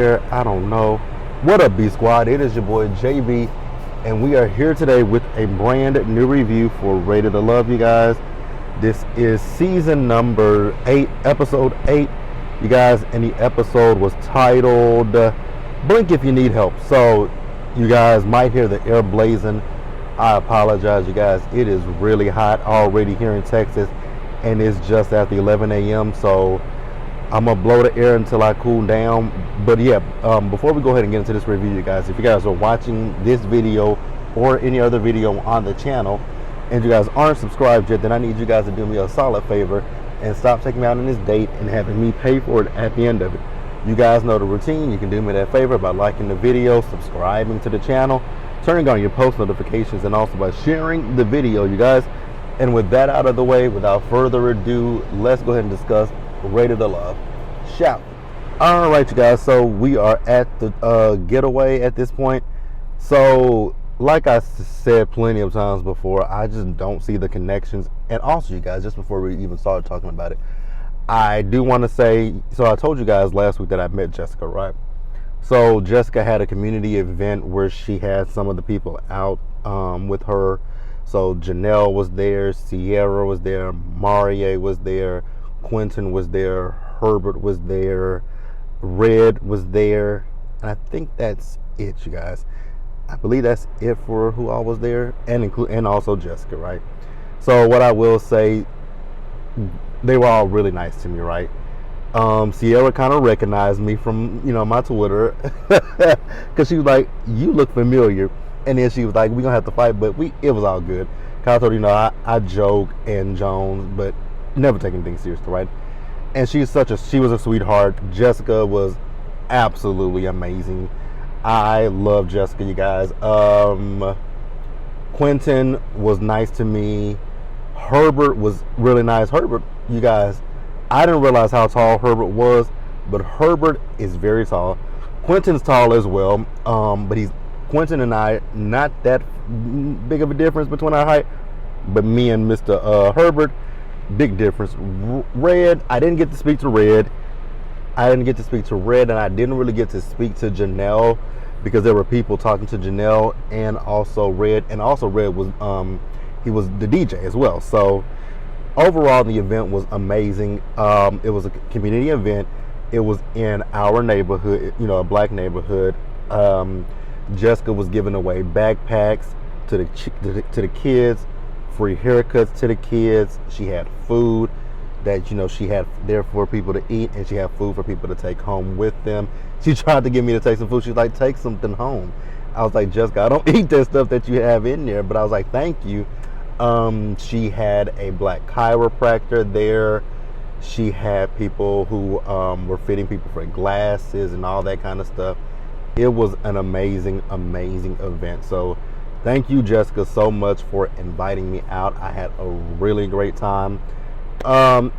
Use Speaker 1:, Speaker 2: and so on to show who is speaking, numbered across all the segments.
Speaker 1: I don't know. What up, B Squad? It is your boy JB, and we are here today with a brand new review for Rated to Love, you guys. This is season number 8, episode 8, you guys, and the episode was titled Blink If You Need Help. So, you guys might hear the air blazing. I apologize, you guys. It is really hot already here in Texas, and it's just after 11 a.m. So, I'm gonna blow the air until I cool down. But yeah, before we go ahead and get into this review, you guys, if you guys are watching this video or any other video on the channel and you guys aren't subscribed yet, then I need you guys to do me a solid favor and stop taking me out on this date and having me pay for it at the end of it. You guys know the routine. You can do me that favor by liking the video, subscribing to the channel, turning on your post notifications, and also by sharing the video, you guys. And with that out of the way, without further ado, let's go ahead and discuss Rated to Love, shall we? All right, you guys, so we are at the getaway at this point. So like I said plenty of times before, I just don't see the connections. And also, you guys, just before we even started talking about it, I do want to say, so I told you guys last week that I met Jessica, right? So Jessica had a community event where she had some of the people out with her. So Janelle was there, Sierra was there, Marie was there, Quentin was there, Herbert was there, Red was there, and I think that's it, you guys. I believe that's it for who all was there, and also Jessica, right? So what I will say, they were all really nice to me, right? Sierra kind of recognized me from, my Twitter, because she was like, "You look familiar," and then she was like, "We gonna have to fight," but it was all good. Cause I told her, I joke and Jones, but never take anything seriously, right? And she was a sweetheart. Jessica was absolutely amazing. I love Jessica, you guys. Quentin was nice to me. Herbert was really nice. Herbert, you guys, I didn't realize how tall Herbert was, but Herbert is very tall. Quentin's tall as well, but Quentin and I, not that big of a difference between our height, but me and Mr. Herbert, big difference. Red, I didn't get to speak to Red. And I didn't really get to speak to Janelle because there were people talking to Janelle and also Red. And also Red was, he was the DJ as well. So overall, the event was amazing. It was a community event. It was in our neighborhood, a black neighborhood. Jessica was giving away backpacks to the kids, free haircuts to the kids. She had food that she had there for people to eat, and she had food for people to take home with them. She tried to get me to take some food. She was like, "Take something home." I was like, "Jessica, I don't eat that stuff that you have in there," but I was like, "Thank you." She had a black chiropractor there. She had people who were fitting people for glasses and all that kind of stuff. It was an amazing event. So thank you, Jessica, so much for inviting me out. I had a really great time.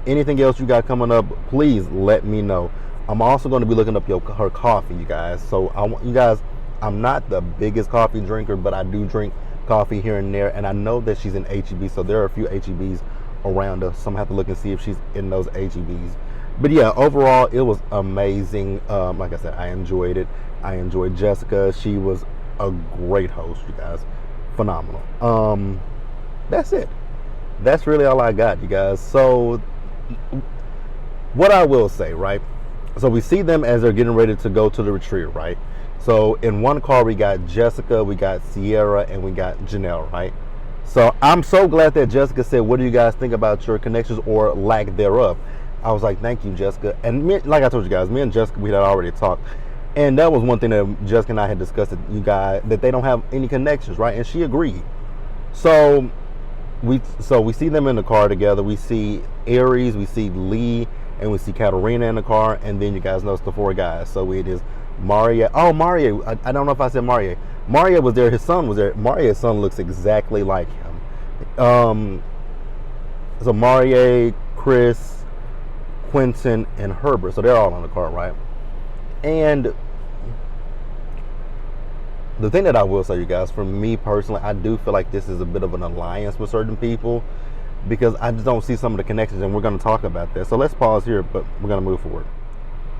Speaker 1: Anything else you got coming up, please let me know. I'm also going to be looking up her coffee, you guys. So I'm not the biggest coffee drinker, but I do drink coffee here and there, and I know that she's in HEB, so there are a few HEBs around us, so I'm gonna have to look and see if she's in those HEBs. But yeah, overall, it was amazing. Like I said, I enjoyed it. I enjoyed Jessica. She was a great host, you guys. Phenomenal. That's it. That's really all I got, you guys. So what I will say, right? So we see them as they're getting ready to go to the retreat, right? So in one car, we got Jessica, we got Sierra, and we got Janelle, right? So I'm so glad that Jessica said, "What do you guys think about your connections or lack thereof?" I was like, "Thank you, Jessica." And like I told you guys, me and Jessica, we had already talked. And that was one thing that Jessica and I had discussed, that they don't have any connections, right? And she agreed. So we see them in the car together. We see Aries, we see Lee, and we see Katarina in the car. And then you guys know it's the 4 guys. So it is Maria. Oh, Maria. I don't know if I said Maria. Maria was there. His son was there. Maria's son looks exactly like him. So Maria, Chris, Quentin, and Herbert. So they're all in the car, right? And the thing that I will say, you guys, for me personally, I do feel like this is a bit of an alliance with certain people, because I just don't see some of the connections, and we're going to talk about that. So let's pause here, but we're going to move forward.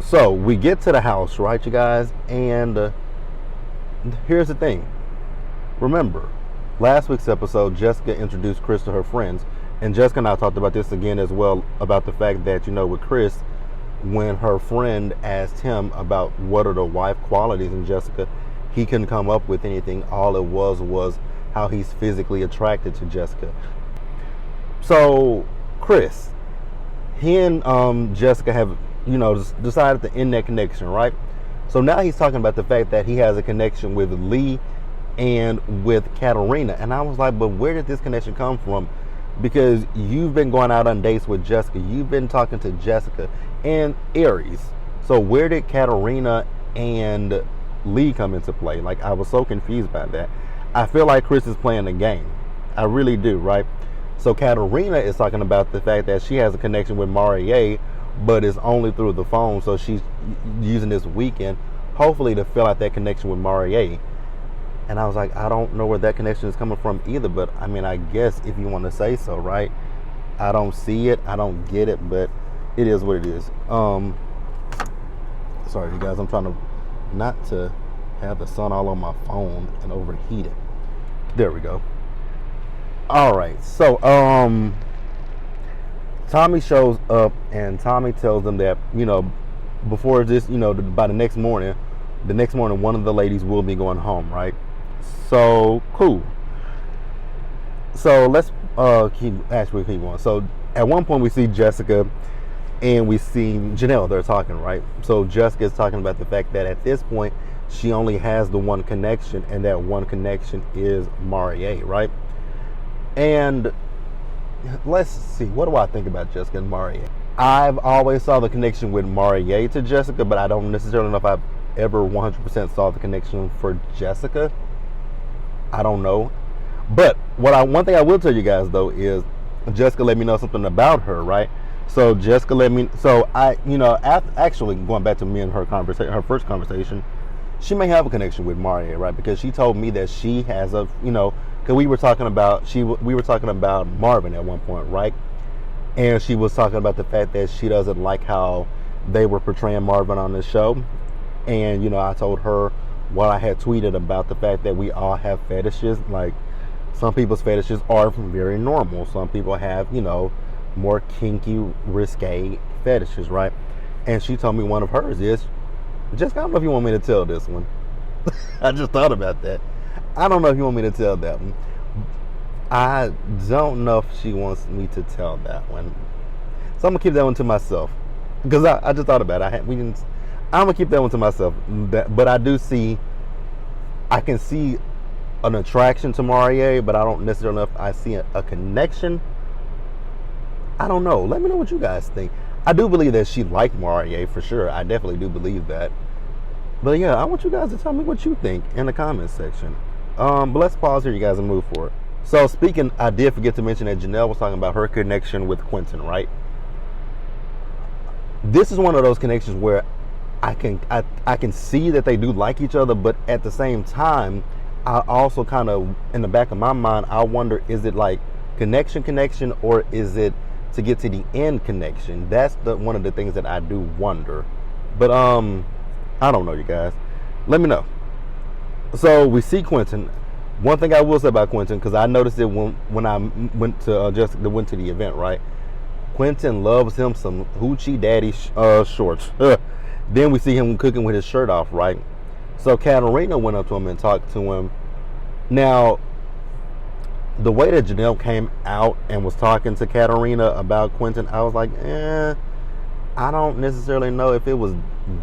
Speaker 1: So we get to the house, right, you guys? And here's the thing. Remember, last week's episode, Jessica introduced Chris to her friends. And Jessica and I talked about this again as well, about the fact that, with Chris, when her friend asked him about what are the wife qualities in Jessica, he couldn't come up with anything. All it was how he's physically attracted to Jessica. So, Chris, he and Jessica have, decided to end that connection, right? So now he's talking about the fact that he has a connection with Lee and with Katerina. And I was like, but where did this connection come from? Because you've been going out on dates with Jessica. You've been talking to Jessica and Aries. So where did Katerina and Lee come into play? Like, I was so confused by that. I feel like Chris is playing the game. I really do, right? So Katerina is talking about the fact that she has a connection with Marie, but it's only through the phone. So she's using this weekend, hopefully, to fill out that connection with Marie. And I was like, I don't know where that connection is coming from either. But I mean, I guess if you want to say so, right? I don't see it. I don't get it. But it is what it is. Sorry, you guys. I'm trying to not to have the sun all on my phone and overheat it. There we go. All right. So, Tommy shows up and Tommy tells them that, before this, by the next morning, one of the ladies will be going home, right? So cool. So let's keep going. So at one point we see Jessica and we see Janelle. They're talking, right? So Jessica is talking about the fact that at this point she only has the one connection, and that one connection is Marie, right? And let's see, what do I think about Jessica and Marie? I've always saw the connection with Marie to Jessica, but I don't necessarily know if I've ever 100% saw the connection for Jessica. I don't know. But one thing I will tell you guys though is Jessica let me know something about her, right? So Jessica let me, so I, actually going back to me and her conversation, her first conversation, she may have a connection with Maria, right? Because she told me that she has a, because we were talking about Marvin at one point, right? And she was talking about the fact that she doesn't like how they were portraying Marvin on the show. And, I told her what I had tweeted about the fact that we all have fetishes. Like, some people's fetishes are very normal. Some people have, more kinky, risque fetishes, right? And she told me one of hers is, Jessica, I don't know if you want me to tell this one. I just thought about that. I don't know if you want me to tell that one. I don't know if she wants me to tell that one. So I'm going to keep that one to myself. Because I just thought about it. I'm going to keep that one to myself. But I can see an attraction to Marie, but I don't necessarily know if I see a connection. I don't know. Let me know what you guys think. I do believe that she liked Marie for sure. I definitely do believe that. But yeah, I want you guys to tell me what you think in the comments section. But let's pause here, you guys, and move forward. So speaking, I did forget to mention that Janelle was talking about her connection with Quentin, right? This is one of those connections where I can see that they do like each other, but at the same time, I also kind of, in the back of my mind, I wonder, is it like connection, or is it to get to the end connection? That's one of the things that I do wonder. But I don't know, you guys. Let me know. So we see Quentin. One thing I will say about Quentin, because I noticed it when I went to went to the event, right? Quentin loves him some hoochie daddy shorts. Then we see him cooking with his shirt off, right? So Katerina went up to him and talked to him. Now, the way that Janelle came out and was talking to Katerina about Quentin, I was like, I don't necessarily know if it was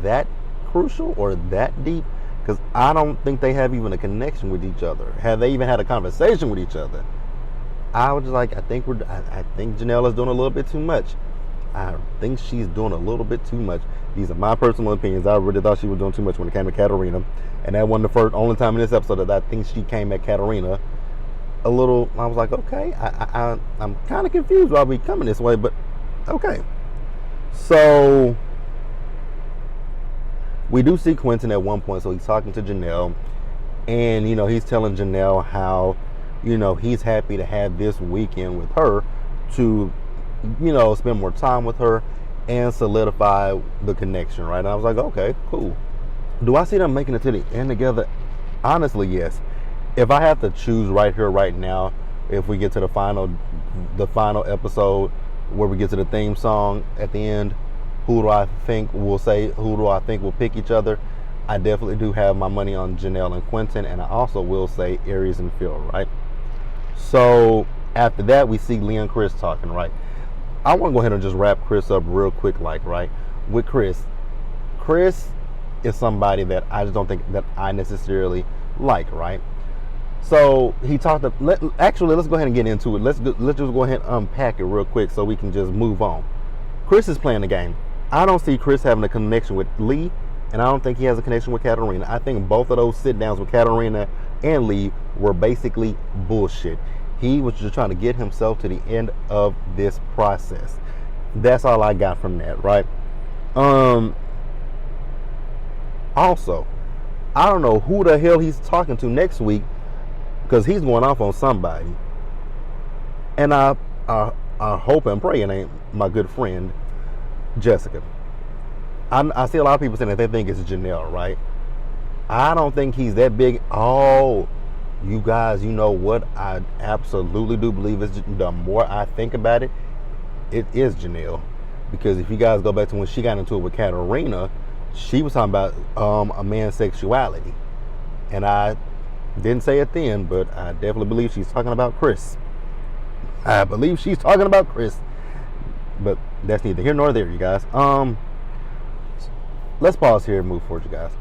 Speaker 1: that crucial or that deep, because I don't think they have even a connection with each other. Have they even had a conversation with each other? I was just like, I think Janelle is doing a little bit too much. I think she's doing a little bit too much. These are my personal opinions. I really thought she was doing too much when it came to Katerina. And that wasn't the only time in this episode that I think she came at Katerina a little. I was like, okay, I'm kind of confused why we coming this way, but okay. So we do see Quentin at one point. So he's talking to Janelle, and he's telling Janelle how he's happy to have this weekend with her to spend more time with her and solidify the connection, right? And I was like, okay, cool. Do I see them making it to the end together? Honestly, yes. If I have to choose right here, right now, if we get to the final episode where we get to the theme song at the end, who do I think will pick each other? I definitely do have my money on Janelle and Quentin, and I also will say Aries and Phil, right? So after that, we see Leah and Chris talking, right? I want to go ahead and just wrap Chris up real quick, like, right? With Chris is somebody that I just don't think that I necessarily like, right? So he talked to, let's go ahead and get into it. Let's just go ahead and unpack it real quick so we can just move on. Chris is playing the game. I don't see Chris having a connection with Lee, and I don't think he has a connection with Katarina. I think both of those sit downs with Katarina and Lee were basically bullshit. He was just trying to get himself to the end of this process. That's all I got from that, right? Also, I don't know who the hell he's talking to next week, because he's going off on somebody. And I hope and pray it ain't my good friend Jessica. I see a lot of people saying that they think it's Janelle, right? I don't think he's that big. Oh, you guys, you know what? I absolutely do believe it's, the more I think about it, it is Janelle. Because if you guys go back to when she got into it with Katarina, she was talking about a man's sexuality. And I didn't say it then, but I definitely believe she's talking about Chris. I believe she's talking about Chris. But that's neither here nor there, you guys. Let's pause here and move forward, you guys.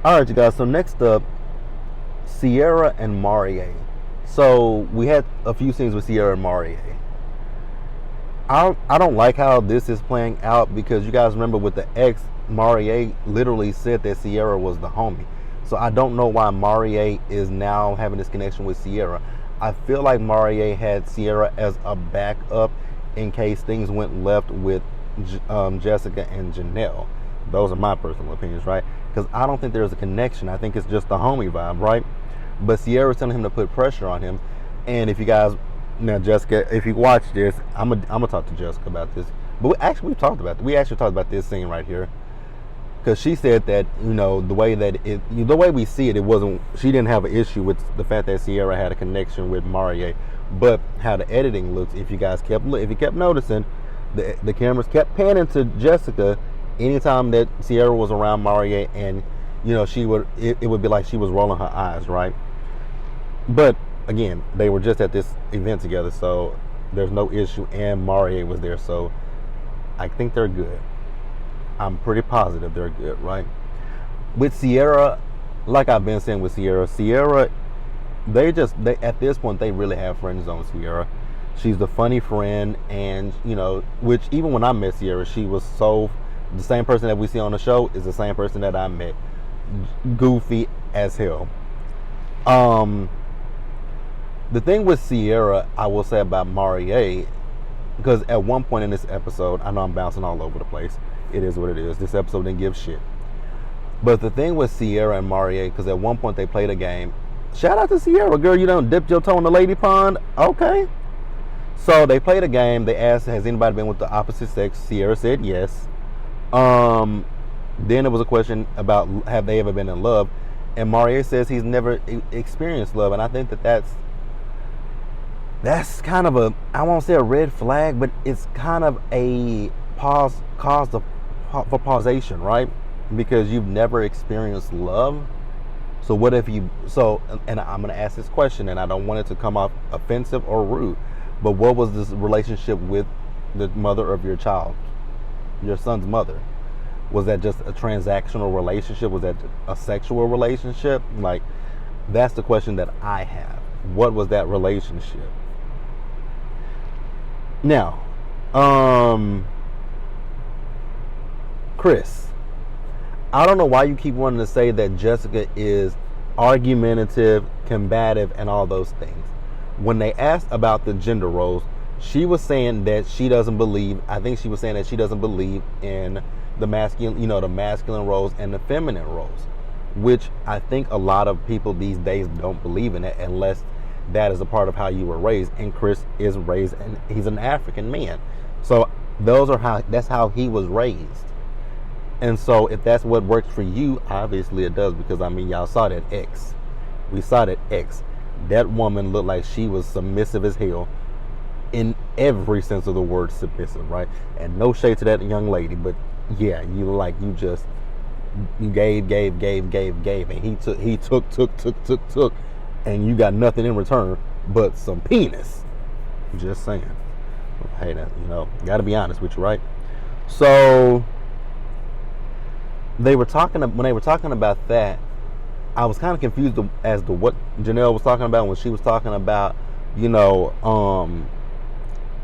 Speaker 1: Alright, you guys, so next up, Sierra and Marié. So we had a few scenes with Sierra and Marié. I don't like how this is playing out, because you guys remember with the ex, Marié literally said that Sierra was the homie. So I don't know why Marié is now having this connection with Sierra. I feel like Marié had Sierra as a backup in case things went left with Jessica and Janelle. Those are my personal opinions, right? Because I don't think there's a connection. I think it's just the homie vibe, right? But Sierra's telling him to put pressure on him. And if you guys, now Jessica, if you watch this, I'm gonna talk to Jessica about this. But we actually talked about this scene right here. Because she said that, you know, the way we see it, she didn't have an issue with the fact that Sierra had a connection with Marié. But how the editing looks, if you kept noticing, the cameras kept panning to Jessica anytime that Sierra was around Marié, and you know, it would be like she was rolling her eyes, right? But again, they were just at this event together, so there's no issue, and Marié was there, so I think they're good. I'm pretty positive they're good, right? With Sierra, like I've been saying with Sierra, they at this point, they really have friend zone Sierra. She's the funny friend, and you know, which even when I met Sierra, she was the same person that we see on the show is the same person that I met. Goofy as hell. The thing with Sierra, I will say about Marié, because at one point in this episode, I know I'm bouncing all over the place. It is what it is. This episode didn't give shit. But the thing with Sierra and Marié, because at one point they played a game. Shout out to Sierra, girl. You done dipped your toe in the lady pond. Okay. So they played a game. They asked, has anybody been with the opposite sex? Sierra said yes. Then it was a question about, have they ever been in love? And Marié says he's never experienced love. And I think that's kind of a, I won't say a red flag, but it's kind of a cause for pausation, right? Because you've never experienced love. So what if and I'm going to ask this question, and I don't want it to come off offensive or rude, but what was this relationship with the mother of your child, your son's mother? Was that just a transactional relationship? Was that a sexual relationship? Like, that's the question that I have. What was that relationship? Now, Chris, I don't know why you keep wanting to say that Jessica is argumentative, combative, and all those things. When they asked about the gender roles, she was saying that she doesn't believe, in the masculine roles and the feminine roles, which I think a lot of people these days don't believe in it unless that is a part of how you were raised. And Chris is raised, and he's an African man. So That's how he was raised. And so if that's what works for you, obviously it does, because I mean, y'all saw that X. We saw that X. That woman looked like she was submissive as hell, in every sense of the word submissive, right? And no shade to that young lady, but yeah, you gave, and he took, and you got nothing in return but some penis. Just saying. Hey, that, gotta be honest with you, right? So when they were talking about that, I was kind of confused as to what Janelle was talking about when she was talking about,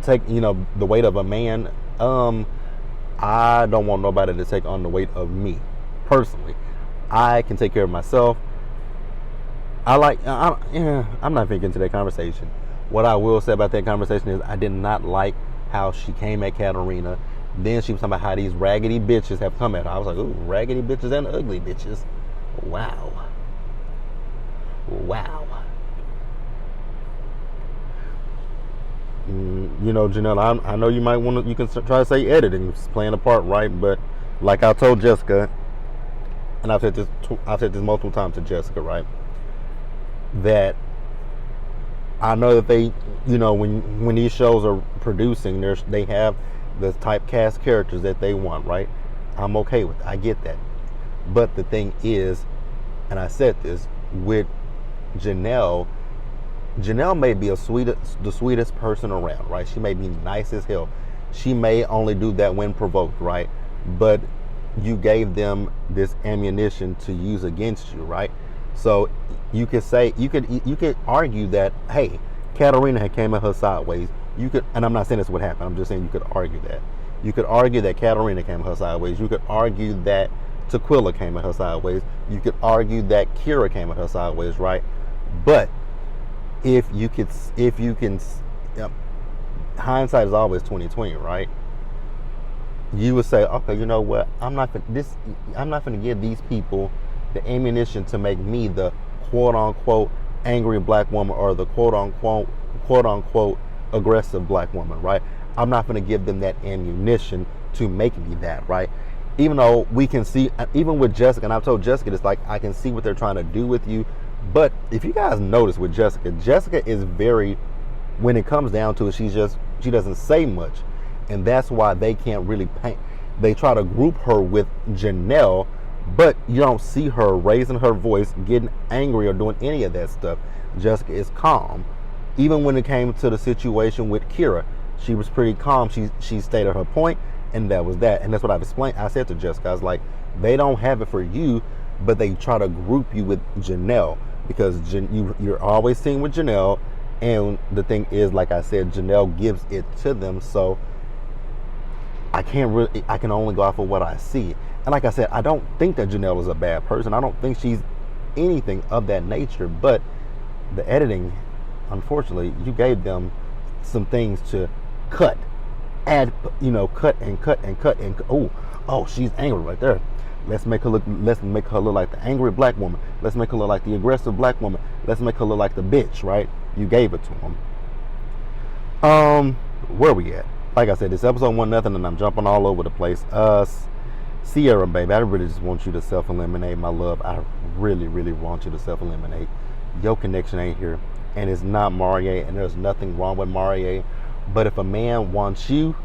Speaker 1: take, the weight of a man. I don't want nobody to take on the weight of me, personally. I can take care of myself. I'm not thinking into that conversation. What I will say about that conversation is I did not like how she came at Katarina. Then she was talking about how these raggedy bitches have come at her. I was like, ooh, raggedy bitches and ugly bitches. Wow. Janelle, I know you can try to say editing is playing a part, right? But like I told Jessica, and I've said this multiple times to Jessica, right? That I know that they, when these shows are producing, they have the typecast characters that they want, right? I'm okay with it. I get that. But the thing is, and I said this, with Janelle may be the sweetest person around, right? She may be nice as hell. She may only do that when provoked, right? But you gave them this ammunition to use against you, right? So you could argue that, hey, Katarina had came at her sideways. And I'm not saying that's what happened. I'm just saying you could argue that. You could argue that Katarina came at her sideways. You could argue that Tequila came at her sideways. You could argue that Kira came at her sideways, right? But if you can, hindsight is always 20/20, right? You would say, okay, you know what? I'm not going to give these people the ammunition to make me the quote unquote angry black woman, or the quote unquote aggressive black woman, right? I'm not going to give them that ammunition to make me that, right? Even though we can see, even with Jessica, and I've told Jessica, it's like I can see what they're trying to do with you. But if you guys notice with Jessica is very, when it comes down to it, she doesn't say much. And that's why they can't really paint. They try to group her with Janelle, but you don't see her raising her voice, getting angry, or doing any of that stuff. Jessica is calm. Even when it came to the situation with Kira, she was pretty calm. She stated her point, and that was that. And that's what I've explained. I said to Jessica, I was like, they don't have it for you, but they try to group you with Janelle, because you're always seen with Janelle. And the thing is, like I said, Janelle gives it to them. So I can only go off of what I see. And like I said, I don't think that Janelle is a bad person. I don't think she's anything of that nature. But the editing, unfortunately, you gave them some things to cut, cut. Oh, she's angry right there. Let's make her look like the angry black woman. Let's make her look like the aggressive black woman. Let's make her look like the bitch, right? You gave it to them. Where we at? Like I said, this episode 1-0, and I'm jumping all over the place. Sierra, baby, I really just want you to self-eliminate, my love. I really, really want you to self-eliminate. Your connection ain't here, and it's not Marie, and there's nothing wrong with Marie. But if a man wants you,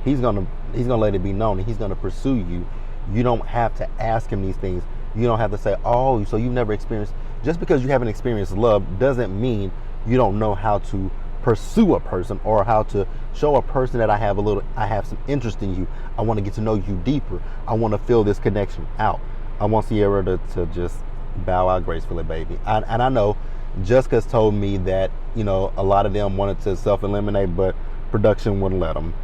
Speaker 1: he's gonna let it be known, and he's gonna pursue you. You don't have to ask him these things. You don't have to say, oh, so you've never experienced. Just because you haven't experienced love doesn't mean you don't know how to pursue a person, or how to show a person that I have some interest in you. I want to get to know you deeper. I want to feel this connection out. I want Sierra to just bow out gracefully, baby. And I know Jessica's told me that, a lot of them wanted to self-eliminate, but production wouldn't let them.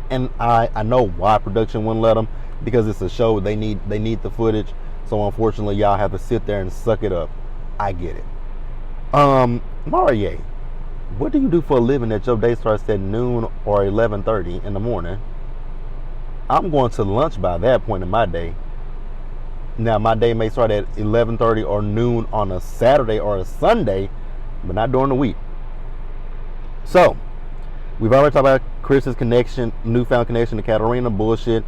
Speaker 1: And I know why production wouldn't let them, because it's a show. They need the footage. So unfortunately, y'all have to sit there and suck it up. I get it. Marie, what do you do for a living that your day starts at noon or 11:30 in the morning? I'm going to lunch by that point in my day. Now, my day may start at 11:30 or noon on a Saturday or a Sunday, but not during the week. So, we've already talked about Chris's connection, newfound connection to Katarina, bullshit.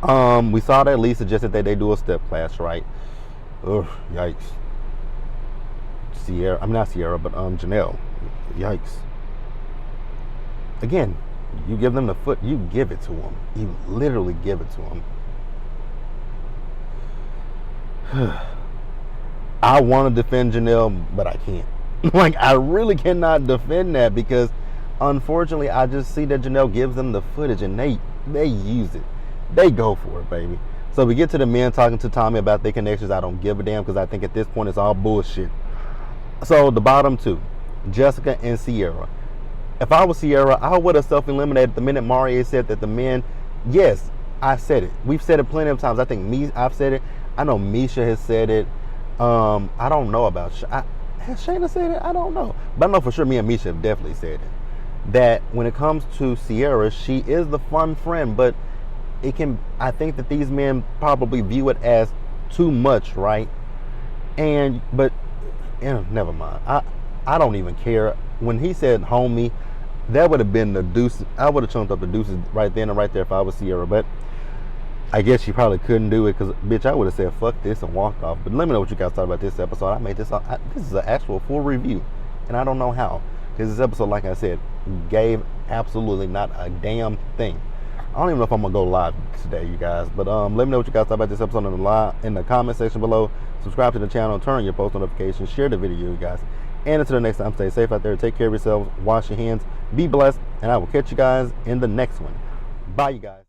Speaker 1: We saw that Lee suggested that they do a step class, right? Ugh, yikes. Sierra, I'm not Sierra, but Janelle. Yikes. Again, you give them the foot, you give it to them. You literally give it to them. I want to defend Janelle, but I can't. Like, I really cannot defend that because, unfortunately, I just see that Janelle gives them the footage and they use it. They go for it, baby. So we get to the men talking to Tommy about their connections. I don't give a damn because I think at this point it's all bullshit. So the bottom two, Jessica and Sierra. If I was Sierra, I would have self-eliminated the minute Maria said that the men, yes, I said it. We've said it plenty of times. I think I've said it. I know Misha has said it. I don't know about, has Shayna said it? I don't know. But I know for sure me and Misha have definitely said it. That when it comes to Sierra, she is the fun friend, but I think that these men probably view it as too much, right? But never mind. I don't even care. When he said homie, that would have been the deuce. I would have chunked up the deuces right then and right there if I was Sierra. But I guess she probably couldn't do it because, bitch, I would have said fuck this and walked off. But let me know what you guys thought about this episode. I made this. This is an actual full review, and I don't know how. Because this episode, like I said, gave absolutely not a damn thing. I don't even know if I'm gonna go live today, you guys. But let me know what you guys thought about this episode in the comment section below. Subscribe to the channel, turn on your post notifications, share the video, you guys. And until the next time, stay safe out there. Take care of yourselves. Wash your hands. Be blessed. And I will catch you guys in the next one. Bye, you guys.